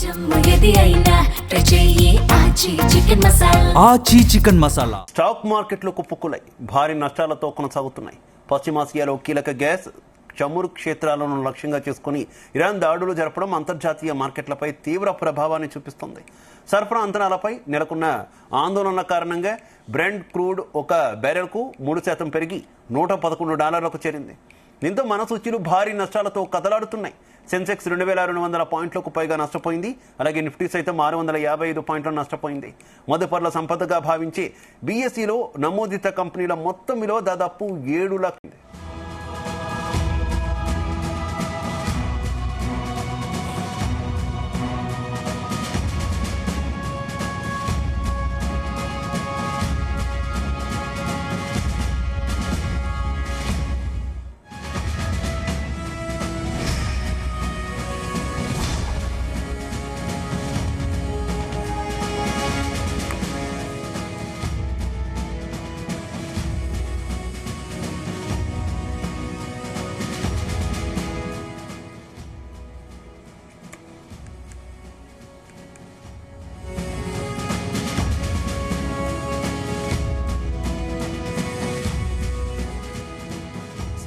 ఆచి chicken masala stock మార్కెట్లు కుప్పకూలాయి, భారీ నష్టాలతో కొనసాగుతున్నాయి. పశ్చిమాసియాలో కీలక గ్యాస్ చమురు క్షేత్రాలను లక్ష్యంగా చేసుకుని ఇరాన్ దాడులు జరపడం అంతర్జాతీయ మార్కెట్లపై తీవ్ర ప్రభావాన్ని చూపిస్తోంది. సరఫరా అంచనాలపై నెలకొన్న ఆందోళన కారణంగా బ్రెంట్ క్రూడ్ ఒక బ్యారెల్కు 3% పెరిగి $111 చేరింది. దీంతో మన సూచీలు భారీ నష్టాలతో కదలాడుతున్నాయి. సెన్సెక్స్ 2200 పాయింట్లకు పైగా నష్టపోయింది. అలాగే నిఫ్టీ సైతం 655 పాయింట్లు నష్టపోయింది. మదుపర్ల సంపదగా భావించే బీఎస్ఈలో నమోదిత కంపెనీల మొత్తం విలువ దాదాపు 7 లక్షలు.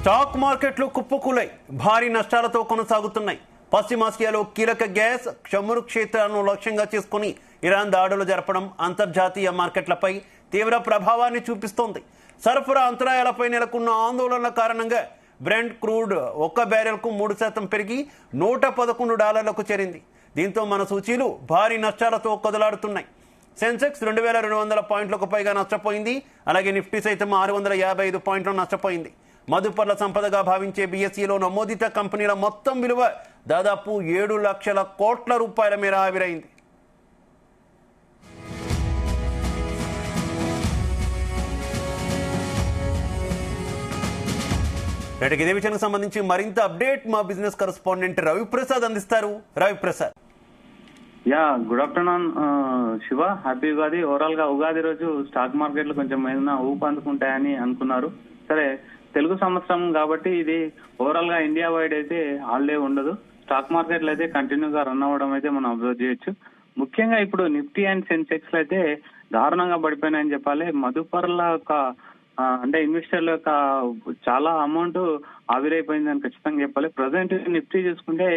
స్టాక్ మార్కెట్లు కుప్పకూలాయి, భారీ నష్టాలతో కొనసాగుతున్నాయి. పశ్చిమాసియాలో కీలక గ్యాస్ చమురు క్షేత్రాలను లక్ష్యంగా చేసుకుని ఇరాన్ దాడులు జరపడం అంతర్జాతీయ మార్కెట్లపై తీవ్ర ప్రభావాన్ని చూపిస్తోంది. సరఫరా అంతరాయాలపై నెలకొన్న ఆందోళనల కారణంగా బ్రెంట్ క్రూడ్ ఒక బ్యారెల్కు 3% పెరిగి $111 చేరింది. దీంతో మన సూచీలు భారీ నష్టాలతో కదలాడుతున్నాయి. సెన్సెక్స్ 2200 పాయింట్లకు పైగా నష్టపోయింది. అలాగే నిఫ్టీ సైతం 655 పాయింట్లు నష్టపోయింది. మదుపర్ల సంపదగా భావించే బీఎస్ఈలో నమోదిత కంపెనీల మొత్తం విలువ దాదాపు 7 లక్షల కోట్ల రూపాయల మేర ఆవిరైంది. రేటుకి ఇదే విషయానికి సంబంధించి మరింత అప్డేట్ మా బిజినెస్ కరెస్పాండెంట్ రవిప్రసాద్ అందిస్తారు. Ravi Prasad. Good afternoon Shiva, happy Ugadi. Overall గా ఉగాది రోజు స్టాక్ మార్కెట్లు కొంచెం ఏదైనా ఊపు అందుకుంటాయని అనుకున్నారు. సరే, తెలుగు సంవత్సరం కాబట్టి ఇది ఓవరాల్ గా ఇండియా వైడ్ అయితే హాలిడే ఉండదు. స్టాక్ మార్కెట్లు అయితే కంటిన్యూగా రన్ అవ్వడం అయితే మనం అబ్జర్వ్ చేయొచ్చు. ముఖ్యంగా ఇప్పుడు నిఫ్టీ అండ్ సెన్సెక్స్ అయితే దారుణంగా పడిపోయినాయని చెప్పాలి. మదుపర్ల యొక్క అంటే ఇన్వెస్టర్ల యొక్క చాలా అమౌంట్ ఆవిరైపోయిందని ఖచ్చితంగా చెప్పాలి. ప్రజెంట్ నిఫ్టీ చూసుకుంటే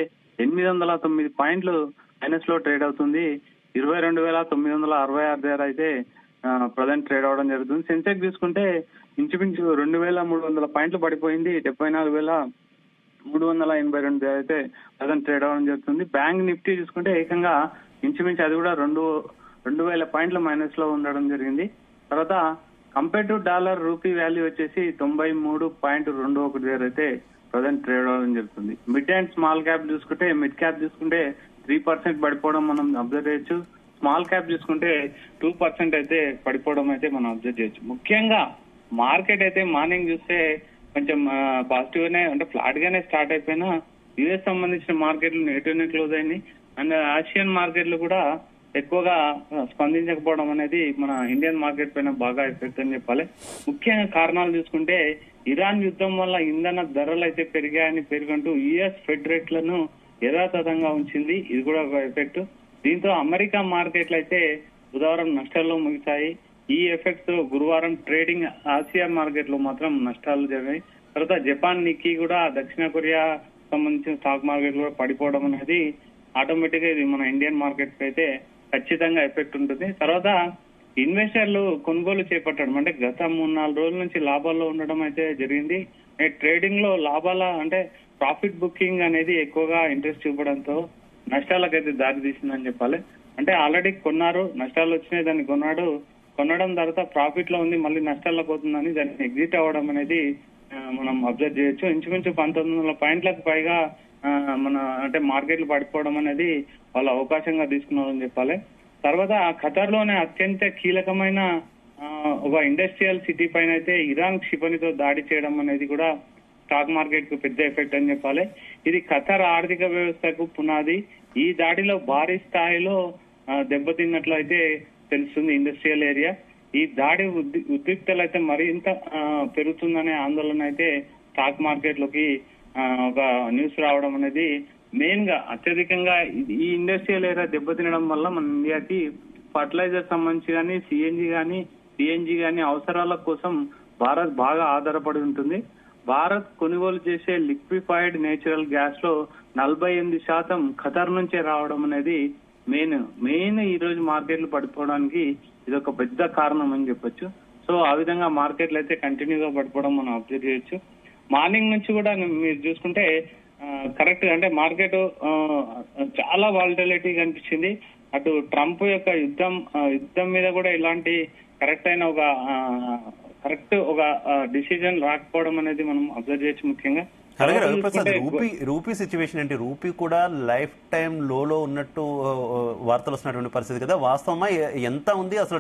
809 పాయింట్లు మైనస్ లో ట్రేడ్ అవుతుంది. 22,966 దగ్గర అయితే ప్రజెంట్ ట్రేడ్ అవడం జరుగుతుంది. సెన్సెక్స్ చూసుకుంటే ఇంచుమించు 2,300 పాయింట్లు పడిపోయింది. 74,382 అయితే ప్రజెంట్ ట్రేడ్ అవడం జరుగుతుంది. బ్యాంక్ నిఫ్టీ చూసుకుంటే ఏకంగా ఇంచుమించు అది కూడా 2,000 పాయింట్లు మైనస్ లో ఉండడం జరిగింది. తర్వాత compare to dollar rupee value వచ్చేసి 93.21 దగ్గర అయితే ప్రజెంట్ ట్రేడ్ అవడం జరుగుతుంది. మిడ్ అండ్ స్మాల్ క్యాప్ చూసుకుంటే మిడ్ క్యాప్ చూసుకుంటే 3% పడిపోవడం మనం అబ్జర్వ్ చేయొచ్చు. స్మాల్ క్యాప్ చూసుకుంటే 2% అయితే పడిపోవడం అయితే మనం అబ్జర్వ్ చేయొచ్చు. ముఖ్యంగా మార్కెట్ అయితే మార్నింగ్ చూస్తే కొంచెం పాజిటివ్ గానే అంటే ఫ్లాట్ గానే స్టార్ట్ అయిపోయినా యుఎస్ సంబంధించిన మార్కెట్లు నెగిటివ్ క్లోజ్ అయింది. అండ్ ఆసియన్ మార్కెట్లు కూడా ఎక్కువగా స్పందించకపోవడం అనేది మన ఇండియన్ మార్కెట్ పైన బాగా ఎఫెక్ట్ అని చెప్పాలి. ముఖ్యంగా కారణాలు చూసుకుంటే ఇరాన్ యుద్ధం వల్ల ఇంధన ధరలు అయితే పెరిగాయని పేర్కొంటూ యుఎస్ ఫెడ్ రేట్లను యథాతథంగా ఉంచింది. ఇది కూడా ఒక ఎఫెక్ట్. దీంతో అమెరికా మార్కెట్లు అయితే బుధవారం నష్టాల్లో ముగిశాయి. ఈ ఎఫెక్ట్ తో గురువారం ట్రేడింగ్ ఆసియా మార్కెట్ లో మాత్రం నష్టాలు జరిగాయి. తర్వాత జపాన్ నిక్కీ కూడా దక్షిణ కొరియా సంబంధించిన స్టాక్ మార్కెట్ కూడా పడిపోవడం అనేది ఆటోమేటిక్ గా ఇది మన ఇండియన్ మార్కెట్ అయితే ఖచ్చితంగా ఎఫెక్ట్ ఉంటుంది. తర్వాత ఇన్వెస్టర్లు కొనుగోలు చేపట్టడం అంటే గత 3-4 రోజుల నుంచి లాభాల్లో ఉండడం అయితే జరిగింది. ట్రేడింగ్ లో లాభాల అంటే ప్రాఫిట్ బుకింగ్ అనేది ఎక్కువగా ఇంట్రెస్ట్ చూపడంతో నష్టాలకైతే దారి తీసిందని చెప్పాలి. అంటే ఆల్రెడీ కొన్నారు, నష్టాలు వచ్చినాయి, దాన్ని కొనడం తర్వాత ప్రాఫిట్ లో ఉంది, మళ్ళీ నష్టాల్లో పోతుందని దాన్ని ఎగ్జిట్ అవ్వడం అనేది మనం అబ్జర్వ్ చేయొచ్చు. ఇంచుమించు 1900 పాయింట్లకు పైగా మన అంటే మార్కెట్లు పడిపోవడం అనేది వాళ్ళ అవకాశంగా తీసుకున్నారని చెప్పాలి. తర్వాత ఖతర్ లోనే అత్యంత కీలకమైన ఒక ఇండస్ట్రియల్ సిటీ పైన అయితే ఇరాన్ క్షిపణితో దాడి చేయడం అనేది కూడా స్టాక్ మార్కెట్ కు పెద్ద ఎఫెక్ట్ అని చెప్పాలి. ఇది ఖతర్ ఆర్థిక వ్యవస్థకు పునాది. ఈ దాడిలో భారీ స్థాయిలో దెబ్బతిన్నట్లు అయితే తెలుస్తుంది ఇండస్ట్రియల్ ఏరియా. ఈ దాడి ఉద్రిక్తలు అయితే మరింత పెరుగుతుందనే ఆందోళన అయితే స్టాక్ మార్కెట్ లోకి ఒక న్యూస్ రావడం అనేది మెయిన్ గా అత్యధికంగా ఈ ఇండస్ట్రియల్ ఏరియా దెబ్బతినడం వల్ల మన ఇండియాకి ఫర్టిలైజర్ సంబంధించి కానీ సిఎన్జి కానీ సిఎన్జి కానీ అవసరాల కోసం భారత్ బాగా ఆధారపడి ఉంటుంది. భారత్ కొనుగోలు చేసే లిక్విఫైడ్ నేచురల్ గ్యాస్ లో 48% ఖతర్ నుంచే రావడం అనేది మెయిన్ ఈ రోజు మార్కెట్లు పడిపోవడానికి ఇది ఒక పెద్ద కారణం అని చెప్పొచ్చు. సో ఆ విధంగా మార్కెట్లు అయితే కంటిన్యూగా పడిపోవడం మనం అబ్జర్వ్ చేయొచ్చు. మార్నింగ్ నుంచి కూడా మీరు చూసుకుంటే కరెక్ట్ అంటే మార్కెట్ చాలా వాలటిలిటీ కనిపించింది. అటు ట్రంప్ యొక్క యుద్ధం మీద కూడా ఇలాంటి కరెక్ట్ అయిన ఒక డిసిజన్ రాకపోవడం అనేది మనం అబ్జర్వ్ చేయొచ్చు. ముఖ్యంగా అలాగే రవిప్రసాద్, రూపీ సిచ్యువేషన్ ఏంటి? రూపీ కూడా లైఫ్ టైం లోలో ఉన్నట్టు వార్తలు వస్తున్నటువంటి పరిస్థితి కదా, వాస్తవమా? ఎంత ఉంది అసలు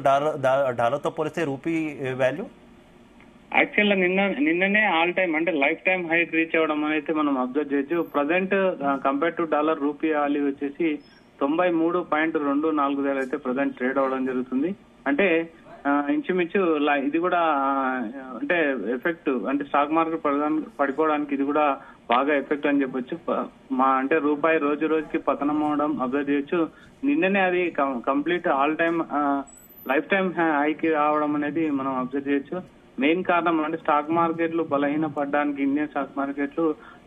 డాలర్తో పోలిస్తే రూపీ వాల్యూ? యాక్చువల్ గా నిన్ననే ఆల్ టైమ్ అంటే లైఫ్ టైం హైక్ రీచ్ అవ్వడం అయితే మనం అబ్జర్వ్ చేయొచ్చు. Present compare to dollar rupee value వచ్చేసి 93.24 అయితే ప్రజెంట్ ట్రేడ్ అవ్వడం జరుగుతుంది. అంటే ఇంచుమించు ఇది కూడా అంటే ఎఫెక్ట్ అంటే స్టాక్ మార్కెట్ పడిపోవడానికి ఇది కూడా బాగా ఎఫెక్ట్ అని చెప్పొచ్చు. అంటే రూపాయి రోజు రోజుకి పతనం అవడం అబ్జర్వ్ చేయొచ్చు. నిన్ననే అది complete all time life time హైకి రావడం అనేది మనం అబ్జర్వ్ చేయొచ్చు. మెయిన్ కారణం అంటే స్టాక్ మార్కెట్లు బలహీన పడడానికి ఇండియన్ స్టాక్ మార్కెట్లు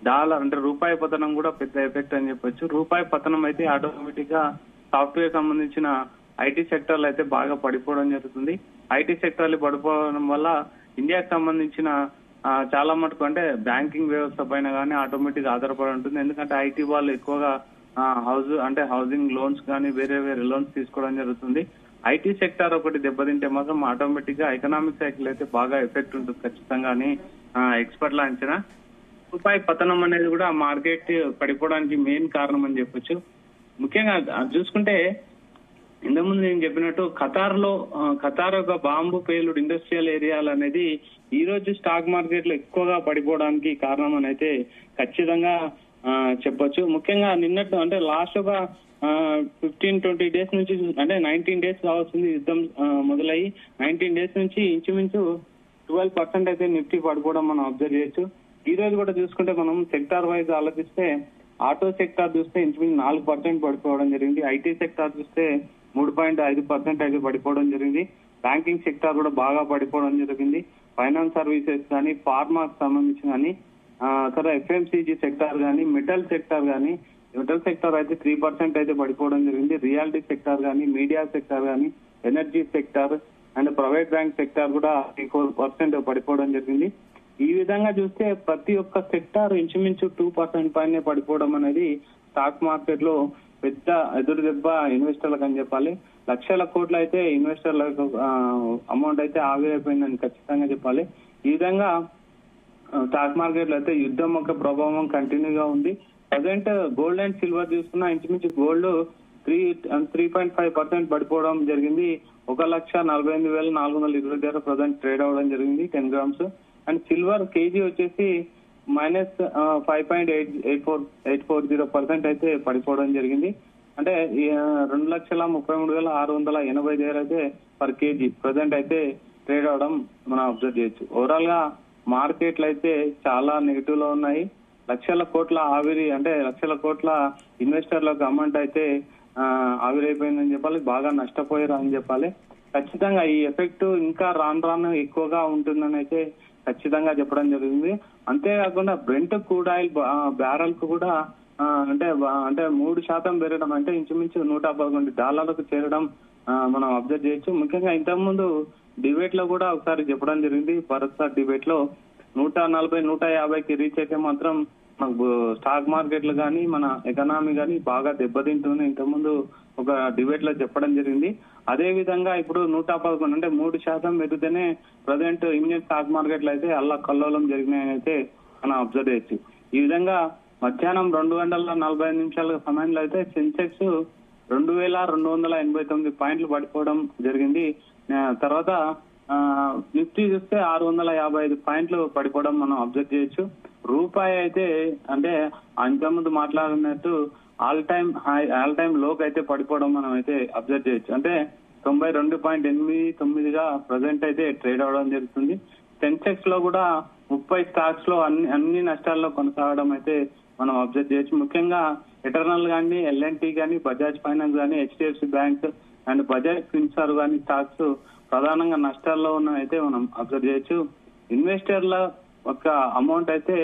డాలర్ అంటే రూపాయి పతనం కూడా పెద్ద ఎఫెక్ట్ అని చెప్పొచ్చు. రూపాయి పతనం అయితే ఆటోమేటిక్ గా సాఫ్ట్వేర్ సంబంధించిన ఐటీ సెక్టర్లు అయితే బాగా పడిపోవడం జరుగుతుంది. ఐటీ సెక్టర్లు పడిపోవడం వల్ల ఇండియాకి సంబంధించిన చాలా మటుకు అంటే బ్యాంకింగ్ వ్యవస్థ పైన కానీ ఆటోమేటిక్ ఆధారపడి ఉంటుంది. ఎందుకంటే ఐటీ వాళ్ళు ఎక్కువగా హౌసింగ్ లోన్స్ కానీ వేరే లోన్స్ తీసుకోవడం జరుగుతుంది. ఐటీ సెక్టర్ ఒకటి దెబ్బతింటే మాత్రం ఆటోమేటిక్ గా ఎకనామిక్ సైకిల్ అయితే బాగా ఎఫెక్ట్ ఉంటుంది ఖచ్చితంగా అని ఎక్స్పర్ట్ల అంచనా. రూపాయి పతనం అనేది కూడా మార్కెట్ పడిపోవడానికి మెయిన్ కారణం అని చెప్పొచ్చు. ముఖ్యంగా చూసుకుంటే ఇంతకుముందు నేను చెప్పినట్టు ఖతార్ ఒక బాంబు పేలుడు ఇండస్ట్రియల్ ఏరియాలు అనేది ఈ రోజు స్టాక్ మార్కెట్ లో ఎక్కువగా పడిపోవడానికి కారణం అని అయితే ఖచ్చితంగా చెప్పొచ్చు. ముఖ్యంగా నిన్నట్టు అంటే లాస్ట్ ఒక 15-20 డేస్ నుంచి అంటే 19 డేస్ కావాల్సింది యుద్ధం మొదలయ్యి 19 డేస్ నుంచి ఇంచుమించు 12% అయితే నిఫ్టీ పడిపోవడం మనం అబ్జర్వ్ చేయొచ్చు. ఈ రోజు కూడా చూసుకుంటే మనం సెక్టార్ వైజ్ ఆలోచిస్తే ఆటో సెక్టార్ చూస్తే ఇంచుమించు 4% పడిపోవడం జరిగింది. ఐటీ సెక్టార్ చూస్తే 3.5% అయితే పడిపోవడం జరిగింది. బ్యాంకింగ్ సెక్టార్ కూడా బాగా పడిపోవడం జరిగింది. ఫైనాన్స్ సర్వీసెస్ కానీ ఫార్మాకి సంబంధించి కానీ తర్వాత ఎఫ్ఎంసీజీ సెక్టార్ కానీ మెటల్ సెక్టార్ అయితే 3% అయితే పడిపోవడం జరిగింది. రియాలిటీ సెక్టార్ కానీ మీడియా సెక్టార్ కానీ energy sector and private bank sector కూడా 4% పడిపోవడం జరిగింది. ఈ విధంగా చూస్తే ప్రతి ఒక్క సెక్టార్ ఇంచుమించు 2% పైనే పడిపోవడం అనేది స్టాక్ మార్కెట్ లో పెద్ద ఎదురు దెబ్బ ఇన్వెస్టర్లకు అని చెప్పాలి. లక్షల కోట్లు అయితే ఇన్వెస్టర్లకు అమౌంట్ అయితే ఆవిరైపోయిందని ఖచ్చితంగా చెప్పాలి. ఈ విధంగా స్టాక్ మార్కెట్ లో అయితే యుద్ధం యొక్క ప్రభావం కంటిన్యూగా ఉంది. ప్రజెంట్ గోల్డ్ అండ్ సిల్వర్ చూసుకున్నా ఇంచుమించు గోల్డ్ 3.5% పడిపోవడం జరిగింది. 1,48,420 దగ్గర ప్రజెంట్ ట్రేడ్ అవ్వడం జరిగింది 10 గ్రామ్స్. అండ్ సిల్వర్ కేజీ వచ్చేసి -5.840% అయితే పడిపోవడం జరిగింది. అంటే 2,33,680 దగ్గర అయితే పర్ కేజీ ప్రజెంట్ అయితే ట్రేడ్ అవడం మనం అబ్జర్వ్ చేయొచ్చు. ఓవరాల్ గా మార్కెట్లు అయితే చాలా నెగిటివ్ లో ఉన్నాయి. లక్షల కోట్ల ఇన్వెస్టర్లకు అమౌంట్ అయితే ఆవిరైపోయిందని చెప్పాలి. బాగా నష్టపోయారు అని చెప్పాలి. ఖచ్చితంగా ఈ ఎఫెక్ట్ ఇంకా రాను ఎక్కువగా ఉంటుందని అయితే ఖచ్చితంగా చెప్పడం జరిగింది. అంతేకాకుండా బ్రెంట్ క్రూడ్ ఆయిల్ బ్యారెల్ కు కూడా అంటే 3% పెరగడం అంటే ఇంచుమించు $111 చేరడం మనం అబ్జర్వ్ చేయొచ్చు. ముఖ్యంగా ఇంతకుముందు డిబేట్ లో కూడా ఒకసారి చెప్పడం జరిగింది. భరత్ సార్ డిబేట్ లో 140-150కి రీచ్ అయితే మాత్రం మనకు స్టాక్ మార్కెట్లు కానీ మన ఎకనామీ కానీ బాగా దెబ్బతింటుంది ఇంతకుముందు ఒక డిబేట్ లో చెప్పడం జరిగింది. అదే విధంగా ఇప్పుడు 111 అంటే 3% పెరిగితేనే ప్రజెంట్ ఇండియన్ స్టాక్ మార్కెట్లు అయితే అల్లకల్లోలం జరిగినాయని అయితే మనం అబ్జర్వ్ చేయొచ్చు. ఈ విధంగా మధ్యాహ్నం 2:45 నిమిషాల సమయంలో అయితే సెన్సెక్స్ 2,289 పాయింట్లు పడిపోవడం జరిగింది. తర్వాత నిఫ్టీ చూస్తే 655 పాయింట్లు పడిపోవడం మనం అబ్జర్వ్ చేయొచ్చు. రూపాయి అయితే అంటే అంతకుముందు మాట్లాడినట్టు ఆల్ టైమ్ లోకి అయితే పడిపోవడం మనం అయితే అబ్జర్వ్ చేయొచ్చు. అంటే 92.89గా ప్రజెంట్ అయితే ట్రేడ్ అవడం జరుగుతుంది. సెన్సెక్స్ లో కూడా 30 స్టాక్స్ లో అన్ని నష్టాల్లో కొనసాగడం అయితే మనం అబ్జర్వ్ చేయొచ్చు. ముఖ్యంగా ఎటర్నల్ కానీ, ఎల్ఎన్టీ కానీ, బజాజ్ ఫైనాన్స్ కానీ, HDFC bank and Bajaj Finserv కానీ స్టాక్స్ ప్రధానంగా నష్టాల్లో అయితే మనం అబ్జర్వ్ చేయొచ్చు. ఇన్వెస్టర్ల ఒక అమౌంట్ అయితే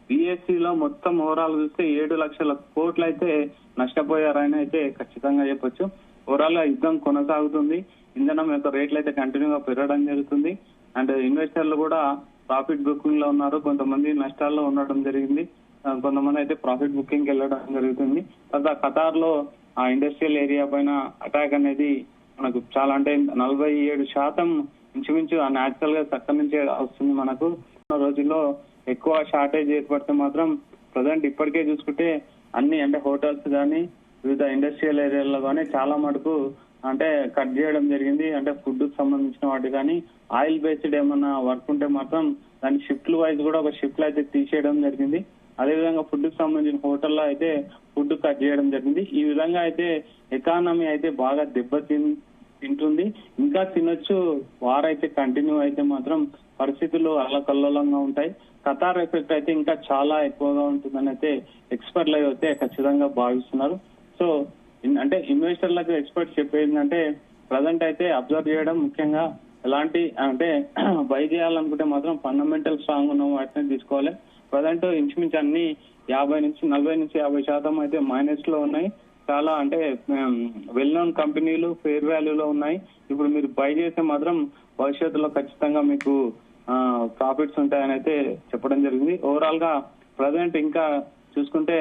బిఎస్సి లో మొత్తం ఓవరాల్ చూస్తే 7 లక్షల కోట్లు అయితే నష్టపోయారని అయితే ఖచ్చితంగా చెప్పొచ్చు. ఓవరాల్ గా యుద్ధం కొనసాగుతుంది. ఇంధనం యొక్క రేట్లు అయితే కంటిన్యూగా పెరగడం జరుగుతుంది. అండ్ ఇన్వెస్టర్లు కూడా ప్రాఫిట్ బుకింగ్ లో ఉన్నారు. కొంతమంది నష్టాల్లో ఉండడం జరిగింది. కొంతమంది అయితే ప్రాఫిట్ బుకింగ్ వెళ్ళడం జరుగుతుంది. తర్వాత ఖతార్ లో ఆ ఇండస్ట్రియల్ ఏరియా పైన అటాక్ అనేది మనకు చాలా అంటే 47% ఇంచుమించు ఆ న్యాచురల్ గా అక్కడి నుంచే వస్తుంది. మనకు రోజుల్లో ఎక్కువ షార్టేజ్ ఏర్పడితే మాత్రం ప్రజెంట్ ఇప్పటికే చూసుకుంటే అన్ని అంటే హోటల్స్ కానీ వివిధ ఇండస్ట్రియల్ ఏరియాల్లో కానీ చాలా మటుకు అంటే కట్ చేయడం జరిగింది. అంటే ఫుడ్ కు సంబంధించిన వాటి కానీ ఆయిల్ బేస్డ్ ఏమన్నా వర్క్ ఉంటే మాత్రం దాని షిఫ్ట్లు వైజ్ కూడా ఒక షిఫ్ట్లు అయితే తీసేయడం జరిగింది. అదేవిధంగా ఫుడ్ కు సంబంధించిన హోటల్లో అయితే ఫుడ్ కట్ చేయడం జరిగింది. ఈ విధంగా అయితే ఎకానమీ అయితే బాగా తింటుంది. ఇంకా తినొచ్చు. వార్ అయితే కంటిన్యూ అయితే మాత్రం పరిస్థితులు అల్లకల్లోలంగా ఉంటాయి. ఖతార్ ఎఫెక్ట్ అయితే ఇంకా చాలా ఎక్కువగా ఉంటుందని అయితే ఎక్స్పర్ట్లు అయితే ఖచ్చితంగా భావిస్తున్నారు. సో అంటే ఇన్వెస్టర్లకు ఎక్స్పర్ట్స్ చెప్పేది అంటే ప్రజెంట్ అయితే అబ్జర్వ్ చేయడం, ముఖ్యంగా ఎలాంటి అంటే బై చేయాలనుకుంటే మాత్రం ఫండమెంటల్ స్ట్రాంగ్ ఉన్న వాటిని తీసుకోవాలి. ప్రజెంట్ ఇంచుమించు అన్ని 40-50% అయితే మైనస్ లో ఉన్నాయి. చాలా అంటే వెల్ నోన్ కంపెనీలు ఫేర్ వాల్యూలో ఉన్నాయి. ఇప్పుడు మీరు బై చేస్తే మాత్రం భవిష్యత్తులో ఖచ్చితంగా మీకు ప్రాఫిట్స్ ఉంటాయని అయితే చెప్పడం జరిగింది. ఓవరాల్ గా ప్రజెంట్ ఇంకా చూసుకుంటే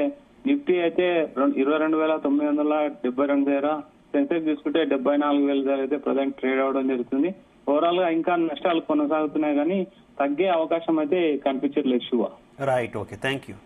నిఫ్టీ అయితే 22,972 దగ్గర, సెన్సెక్స్ చూసుకుంటే 74,000 దగ్గర అయితే ప్రజెంట్ ట్రేడ్ అవడం జరుగుతుంది. ఓవరాల్ గా ఇంకా నష్టాలు కొనసాగుతున్నాయి కానీ తగ్గే అవకాశం అయితే కనిపించట్లేదు. శుభ రైట్, ఓకే, థ్యాంక్ యూ.